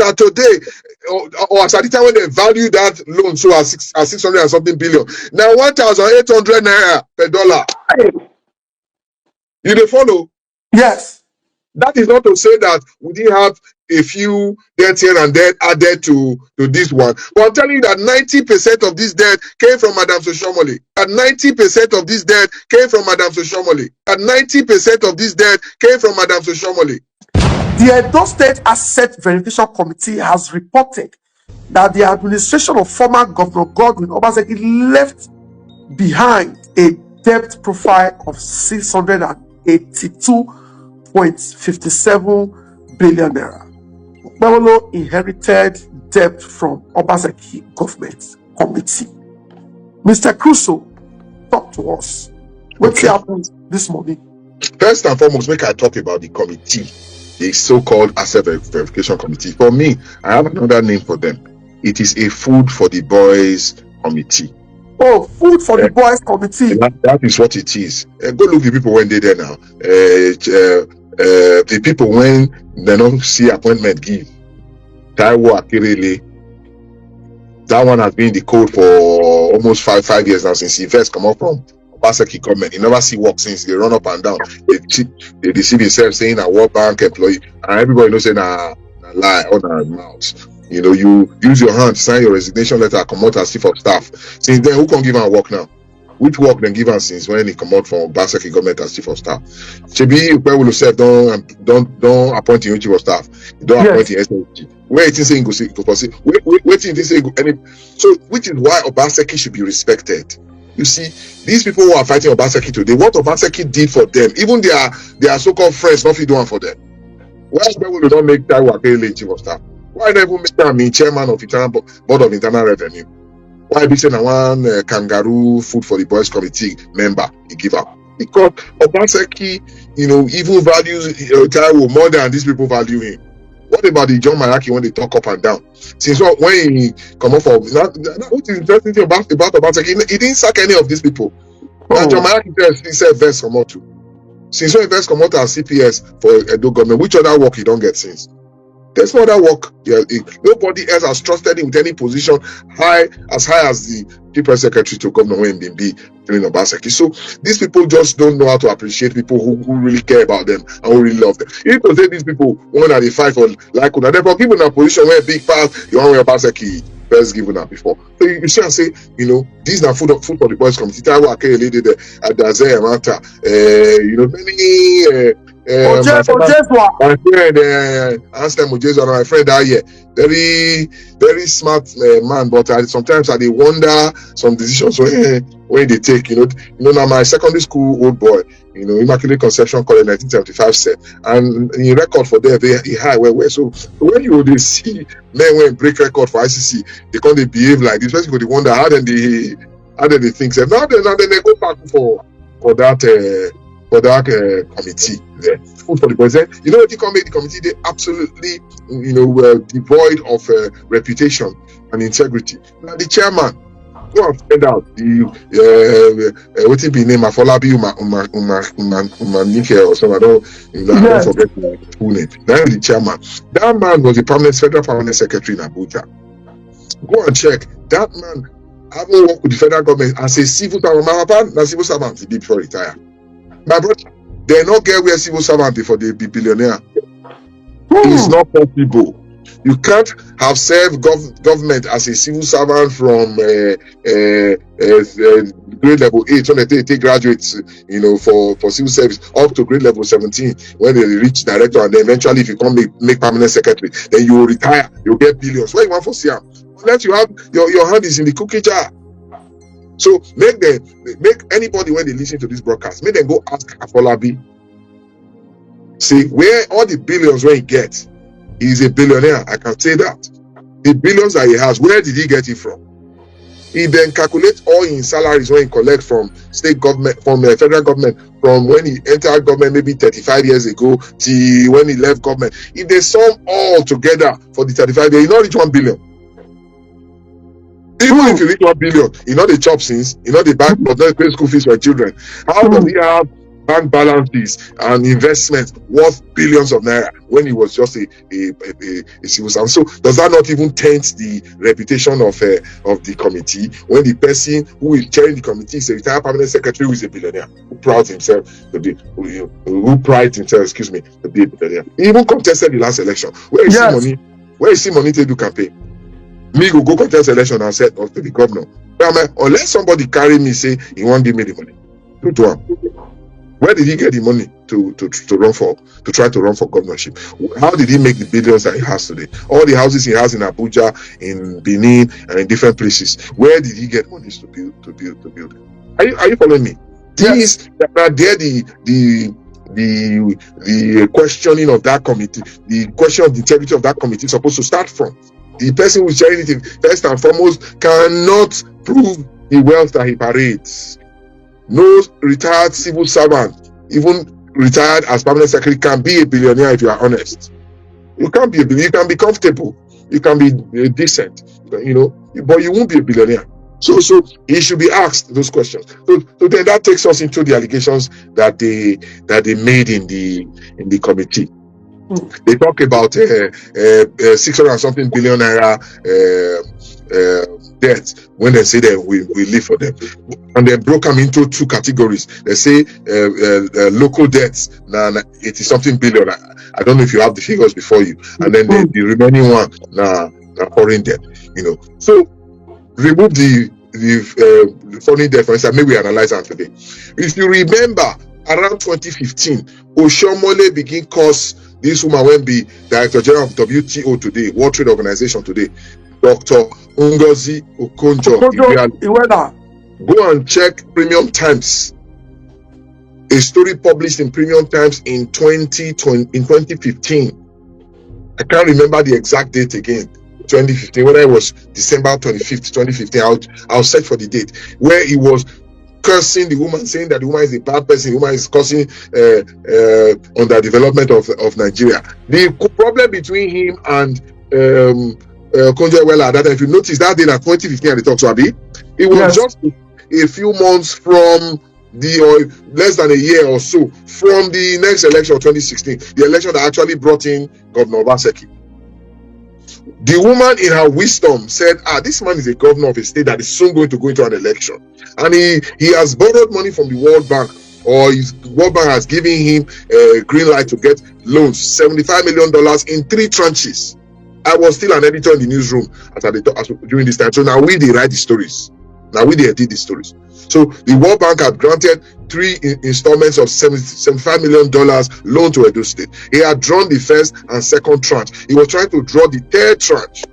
at today, or as at the time when they value that loan so at 600 and something billion, now 1,800 naira per dollar. You dey follow? Yes. That is not to say that we didn't have a few debts here and there added to this one. But I'm telling you that 90% of this debt came from Madam Soshomole. And 90% of this debt came from Madam Soshomole. And 90% of this debt came from Madam Soshomole. The Edo State Asset Verification Committee has reported that the administration of former Governor Godwin Obaseki left behind a debt profile of 682.57 billion naira. Okpebholo inherited debt from Obaseki government committee. Mr. Crusoe, talk to us. What happened this morning? First and foremost, make I talk about the committee, the so-called Asset Verification Committee. For me, I have another name for them. It is a Food for the Boys Committee. Oh, Food for the Boys Committee. That is what it is. Go look the people when they're there now. The people when they don't see appointment give. Taiwo Akirele. That one has been in the code for almost five years now since he first come up from Obaseki government. He never see work since. They run up and down. They deceive themselves saying a World Bank employee, and everybody knows saying a lie on our mouth. You know, you use your hand, sign your resignation letter, come out as chief of staff. Since then, who can give him work now? Which work then give him since when he come out from Obaseki government as chief of staff? Shebi Ukpe will say don't appoint him chief of staff. Don't appoint him SSG. Where it is saying go see, wait till they say any. So which is why Obaseki should be respected. You see, these people who are fighting Obaseki today, what Obaseki did for them, even their so-called friends, nothing do for them. Why people will not make Taiwo Akirele chief of staff? Why never make me chairman of Internal Board of Internal Revenue? Why be saying one kangaroo Food for the Boys Committee member he give up? Because Obaseki, even values Taiwo more than these people value him. What about the John Mayaki when they talk up and down? Since when he come up for what is interesting thing about Obaseki, he didn't sack any of these people. And John Mayaki he said verse come out too. Since when verse come out as CPS for Edo government, which other work he don't get since? There's no other work. Nobody else has trusted him with any position high as the Chief Secretary to Governor Mbimbi during Obaseki. So these people just don't know how to appreciate people who really care about them and who really love them. You need to say these people when they fight for like una, they're given a position where big pass you want where Obaseki first given up before. So you see and say, these are food for the Boys Committee. Taiwo Akirele did Adaze Amata, many. My friend Anstem Ojezwa, my friend that year, very very smart man, but sometimes I wonder some decisions when they take. Now my secondary school old boy, Immaculate Conception College 1975 set, and in record for them they high where. So when they see men when break record for ICC, they can't behave like this. Especially they wonder how then they think. Now then they go back for that. For that committee there. Food for the Boys. What you can make the committee, they absolutely, devoid of reputation and integrity. Now the chairman, go and find out what he be named Afolabi Umanike or something. I don't forget the full name. Then the chairman. That man was the federal permanent secretary in Abuja. Go and check. That man having worked with the federal government as a civil servant. My papa, na civil servant he be before retire. My brother, they not get where civil servant before they be billionaire. It's not possible. You can't have served government as a civil servant from grade level 8 when they take graduates, for civil service up to grade level 17 when they reach director, and then eventually if you come make permanent secretary, then you will retire. You'll get billions. Where you want for Siam? Unless you have your hand is in the cookie jar. So make anybody when they listen to this broadcast, make them go ask Afolabi. See where all the billions when he gets, he's a billionaire. I can say that. The billions that he has, where did he get it from? He then calculates all his salaries when he collect from state government, from the federal government, from when he entered government maybe 35 years ago till when he left government. If they sum all together for the 35 years, he not reach 1 billion. Even if you reach 1 billion, the chop since, the bank does not pay school fees for children. How does he have bank balances and investments worth billions of naira when he was just a civil servant. So does that not even taint the reputation of the committee when the person who is chairing the committee is a retired permanent secretary who is a billionaire, who prides himself to be to be a billionaire? He even contested the last election. Where is Yes. money? Where is money to do campaign? Me go contest election and said to the governor, unless somebody carry me say he won't give me the money. To him. Where did he get the money to try to run for governorship? How did he make the billions that he has today? All the houses he has in Abuja, in Benin, and in different places. Where did he get money to build? Are you following me? Yes. These are there the questioning of that committee, the question of the integrity of that committee is supposed to start from. The person who is sharing it first and foremost cannot prove the wealth that he parades. No retired civil servant, even retired as permanent secretary, can be a billionaire if you are honest. You can't be a billionaire. You can be comfortable, you can be decent, but you won't be a billionaire. So he should be asked those questions. So then that takes us into the allegations that they made in the committee. They talk about 600 and something billion naira debt when they say that we live for them, and they broke them into two categories. They say local debts, 80 something billion. I don't know if you have the figures before you, and then the remaining one foreign debt. So remove the foreign debt for instance. Maybe we analyze that today. If you remember, around 2015, Oshomole begin cause this woman will be Director General of WTO today, World Trade Organization today, Dr. Ngozi Okonjo-Iweala. Go and check Premium Times. A story published in Premium Times in 2015. I can't remember the exact date again. 2015, whether it was December 25th, 2015. I'll search for the date where he was cursing the woman, saying that the woman is a bad person, the woman is causing on the development of Nigeria. The problem between him and Okonjo-Iweala, that if you notice that day, that 2015 at the talk to Abi, it was just a few months from less than a year or so from the next election of 2016, the election that actually brought in Governor Obaseki. The woman in her wisdom said, this man is a governor of a state that is soon going to go into an election. And he has borrowed money from the World Bank, or his World Bank has given him a green light to get loans, $75 million in 3 tranches. I was still an editor in the newsroom during this time. So now we write the stories. Now we edit the stories. So the World Bank had granted 3 installments of $75 million loan to Edo State. He had drawn the first and second tranche. He was trying to draw the 3rd tranche,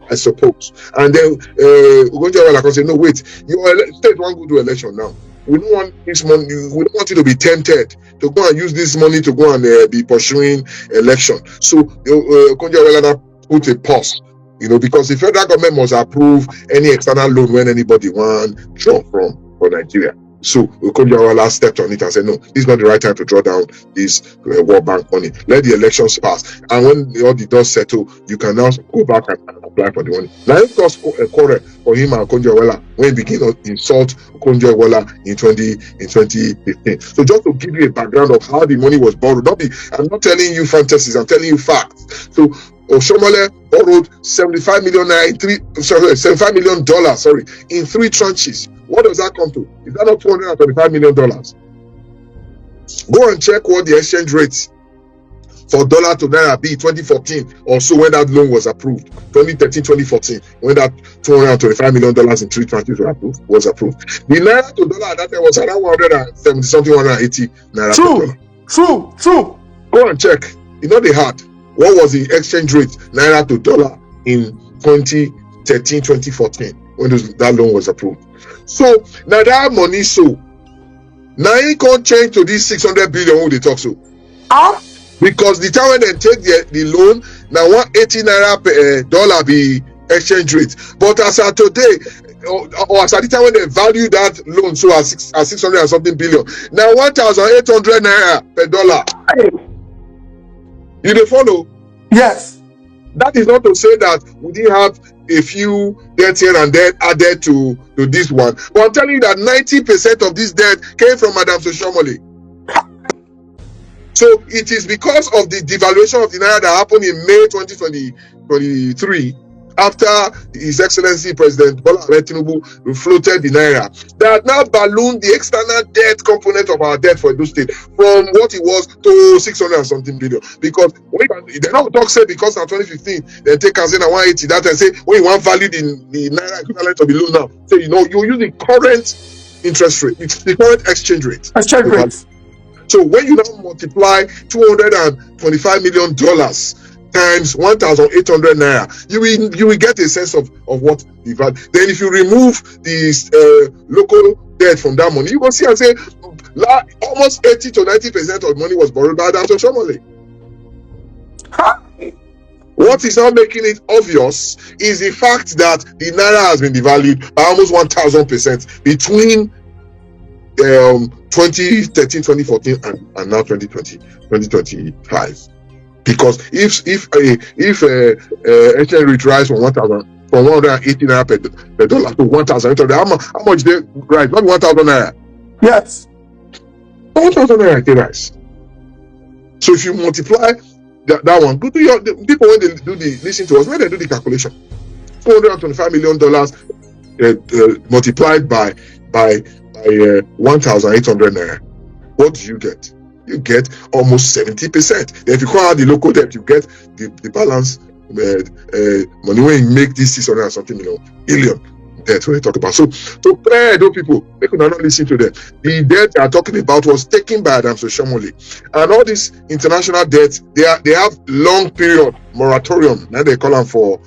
I suppose. And then Okonjo-Iweala said, no, wait, your state won't go to election now. We don't want this money. We don't want you to be tempted to go and use this money to go and be pursuing election. So Okonjo-Iweala put a pause. Because the federal government must approve any external loan when anybody want draw from for Nigeria. So Okonjo-Iweala stepped on it and said, no, this is not the right time to draw down this World Bank money. Let the elections pass. And when all the dust settle, you can now go back and apply for the money. Now it caused a quarrel for him and Okonjo-Iweala when he began to insult Okonjo-Iweala in 2015. So just to give you a background of how the money was borrowed. I'm not telling you fantasies, I'm telling you facts. So Oshomole borrowed $75 million in 3 tranches. What does that come to? Is that not $225 million? Go and check what the exchange rates for dollar to naira be 2014 or so when that loan was approved. 2013, 2014, when that $225 million in 3 tranches was approved. The naira to dollar at that time was around 170 something, 180 naira. True. Go and check. It's not hard. What was the exchange rate naira to dollar in 2013, 2014 when that loan was approved? So now that money, now it can't change to this 600 billion who they talk so. Because the time when they take the loan, now 180 naira per dollar be exchange rate. But as of today, or as at the time when they value that loan so as 600 and something billion, now 1,800 naira per dollar. You dey follow? Yes. That is not to say that we didn't have a few debts here and there added to this one. But I'm telling you that 90% of this debt came from Madam Oshomole. So it is because of the devaluation of the naira that happened in May 2023, after His Excellency President Bola Ahmed Tinubu floated the naira, that now ballooned the external debt component of our debt for Edo State from what it was to 600 and something billion. Because when they now talk say because now 2015 they take as in a 180 that and say when you want value the naira equivalent of the loan now, say you use the current interest rate, the current exchange rate. Exchange rate. So when you now multiply $225 million times 1,800 naira, you will get a sense of what the value. Then if you remove this local debt from that money, you will see and say almost 80 to 90% of money was borrowed by Adams Oshiomhole. What is now making it obvious is the fact that the naira has been devalued by almost 1,000% between 2013, 2014, and now 2020, 2025. Because if exchange rate rise from 180 naira per dollar to 1,800, how much they rise? Not 1,000 naira. Yes. 1,000 naira they rise. So if you multiply that one, go to your people when they listen to us, when they do the calculation, $425 million multiplied by 1,800 naira. What do you get? You get almost 70%. Then if you call out the local debt, you get the balance money when you make this 600 and something billion debt when you talk about. So to clear those people, they could not listen to them. The debt they are talking about was taken by Adams Oshiomhole, and all this international debt, they have long period moratorium. Now they call them for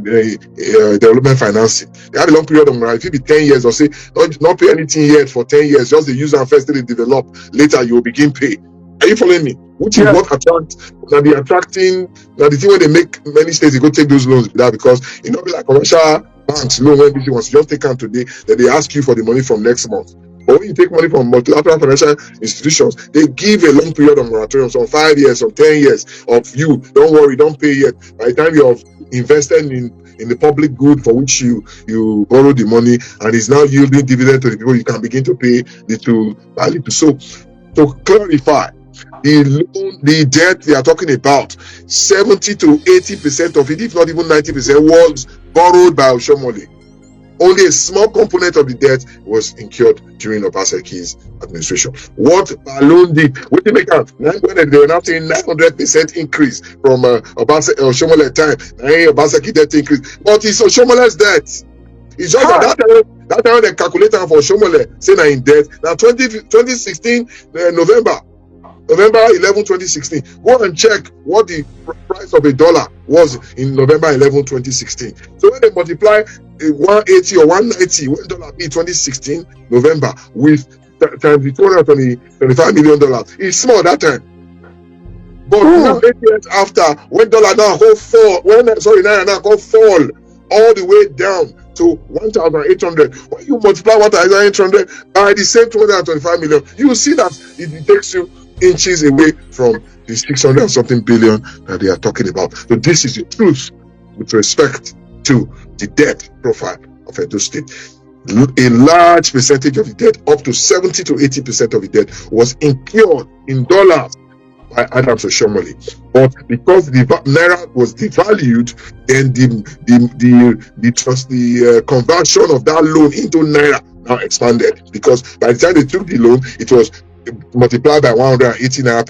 development financing. They have a long period of moratorium. If it be 10 years or say not pay anything yet for 10 years, just the use and first they develop. Later you will begin pay. Are you following me? Which is what attracts now the thing when they make many states they go take those loans with that, because it not be like commercial banks loan when this ones just take out today, then they ask you for the money from next month. But when you take money from multilateral financial institutions, they give a long period of moratorium, some 5 years, some 10 years of you. Don't worry, don't pay yet. By the time you have invested in the public good for which you borrow the money and is now yielding dividend to the people, you can begin to pay the value to. So to clarify, the debt they are talking about, 70 to 80% of it, if not even 90%, was borrowed by Oshiomhole. Only a small component of the debt was incurred during Obaseki's administration. What ballooned it? What did they make out? When they were now saying 900% increase from Oshiomhole time, Obaseki debt increase, but it's Oshiomole's debt. It's just that time they calculated for Oshiomhole saying in debt. Now 2016 November 11, 2016. Go and check what the price of a dollar was in November 11, 2016. So when they multiply 180 or 190, when dollar be 2016 November with times the $225 million, it's small that time. But now 8 years after, when dollar now go fall, naira now go fall all the way down to 1,800. When you multiply 1,800 by the same 225 million, you will see that it takes you inches away from the 600 and something billion that they are talking about. So this is the truth with respect to the debt profile of Edo State. A large percentage of the debt, up to 70 to 80% of the debt, was incurred in dollars by Adams Oshiomhole. But because the naira was devalued, then the conversion of that loan into naira now expanded. Because by the time they took the loan, it was multiplied by 180 naira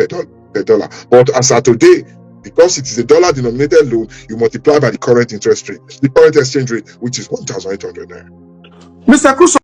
per dollar. But as of today, because it is a dollar denominated loan, you multiply by the current interest rate, the current exchange rate, which is 1,800 naira. Mr. Crusoe.